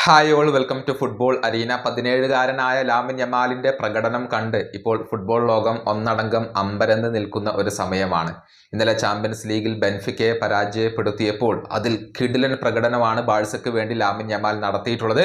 Hi all welcome to football arena. 17-കാരനായ Lamine യമാലിന്റെ പ്രകടനം കണ്ട് ഇപ്പോൾ ഫുട്ബോൾ ലോകം ഒന്നടങ്കം അമ്പരന്ന് നിൽക്കുന്ന ഒരു സമയമാണ്. ഇന്നലെ ചാമ്പ്യൻസ് ലീഗിൽ ബെൻഫിക്കയെ പരാജയപ്പെടുത്തിയപ്പോൾ അതിൽ കിടിലൻ പ്രകടനമാണ് ബാഴ്സയ്ക്ക് വേണ്ടി ലാമിൻ യമാൽ നടത്തിയിട്ടുള്ളത്.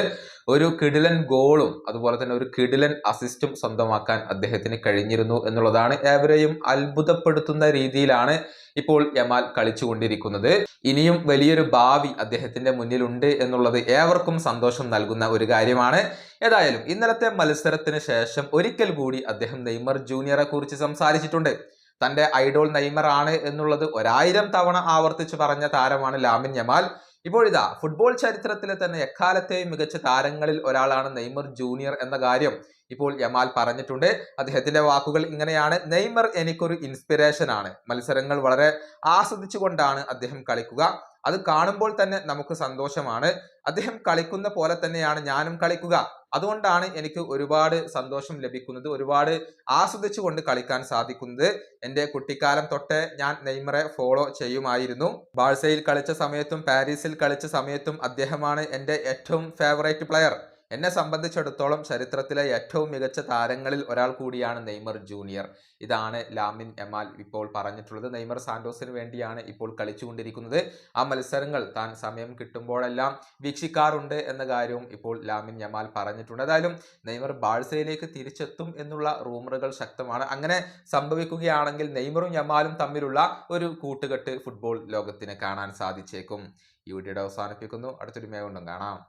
ഒരു കിടിലൻ ഗോളും അതുപോലെ തന്നെ ഒരു കിടിലൻ അസിസ്റ്റും സ്വന്തമാക്കാൻ അദ്ദേഹത്തിന് കഴിഞ്ഞിരുന്നു എന്നുള്ളതാണ് ഏവരെയും അത്ഭുതപ്പെടുത്തുന്ന രീതിയിലാണ് ഇപ്പോൾ യമാൽ കളിച്ചുകൊണ്ടിരിക്കുന്നത്. ഇനിയും വലിയൊരു ഭാവി അദ്ദേഹത്തിന്റെ മുന്നിലുണ്ട് എന്നുള്ളത് ഏവർക്കും സന്തോഷം നൽകുന്ന ഒരു കാര്യമാണ്. ഏതായാലും ഇന്നലത്തെ മത്സരത്തിന് ശേഷം ഒരിക്കൽ കൂടി അദ്ദേഹം നെയ്മർ ജൂനിയറെ കുറിച്ച് സംസാരിച്ചിട്ടുണ്ട്. തന്റെ ഐഡോൾ നെയ്മർ ആണ് എന്നുള്ളത് 1000 തവണ ആവർത്തിച്ച് പറഞ്ഞ താരമാണ് ലാമിൻ യമാൽ. ഇപ്പോഴിതാ ഫുട്ബോൾ ചരിത്രത്തിലെ തന്നെ എക്കാലത്തെയും മികച്ച താരങ്ങളിൽ ഒരാളാണ് നെയ്മർ ജൂനിയർ എന്ന കാര്യം ഇപ്പോൾ യമാൽ പറഞ്ഞിട്ടുണ്ട്. അദ്ദേഹത്തിന്റെ വാക്കുകൾ ഇങ്ങനെയാണ്: നെയ്മർ എനിക്കൊരു ഇൻസ്പിറേഷൻ ആണ്. മത്സരങ്ങൾ വളരെ ആസ്വദിച്ചുകൊണ്ടാണ് അദ്ദേഹം കളിക്കുക. അത് കാണുമ്പോൾ തന്നെ നമുക്ക് സന്തോഷമാണ്. അദ്ദേഹം കളിക്കുന്ന പോലെ തന്നെയാണ് ഞാനും കളിക്കുക. അതുകൊണ്ടാണ് എനിക്ക് ഒരുപാട് സന്തോഷം ലഭിക്കുന്നത്, ഒരുപാട് ആസ്വദിച്ചുകൊണ്ട് കളിക്കാൻ സാധിക്കുന്നത്. എൻ്റെ കുട്ടിക്കാലം തൊട്ടേ ഞാൻ നെയ്മറെ ഫോളോ ചെയ്യുമായിരുന്നു. ബാഴ്സയിൽ കളിച്ച സമയത്തും പാരീസിൽ കളിച്ച സമയത്തും അദ്ദേഹമാണ് എൻ്റെ ഏറ്റവും ഫേവറേറ്റ് പ്ലെയർ. എന്നെ സംബന്ധിച്ചിടത്തോളം ചരിത്രത്തിലെ ഏറ്റവും മികച്ച താരങ്ങളിൽ ഒരാൾ കൂടിയാണ് നെയ്മർ ജൂനിയർ. ഇതാണ് ലാമിൻ യമാൽ ഇപ്പോൾ പറഞ്ഞിട്ടുള്ളത്. നെയ്മർ സാന്റോസിന് വേണ്ടിയാണ് ഇപ്പോൾ കളിച്ചുകൊണ്ടിരിക്കുന്നത്. ആ മത്സരങ്ങൾ താൻ സമയം കിട്ടുമ്പോഴെല്ലാം വീക്ഷിക്കാറുണ്ട് എന്ന കാര്യവും ഇപ്പോൾ ലാമിൻ യമാൽ പറഞ്ഞിട്ടുണ്ട്. ഏതായാലും നെയ്മർ ബാഴ്സയിലേക്ക് തിരിച്ചെത്തും എന്നുള്ള റൂമറുകൾ ശക്തമാണ്. അങ്ങനെ സംഭവിക്കുകയാണെങ്കിൽ നെയ്മറും യമാലും തമ്മിലുള്ള ഒരു കൂട്ടുകെട്ട് ഫുട്ബോൾ ലോകത്തിന് കാണാൻ സാധിച്ചേക്കും. ഈ വീഡിയോയുടെ അവസാനിപ്പിക്കുന്നു. അടുത്തൊരു മേഖണ്ടും കാണാം.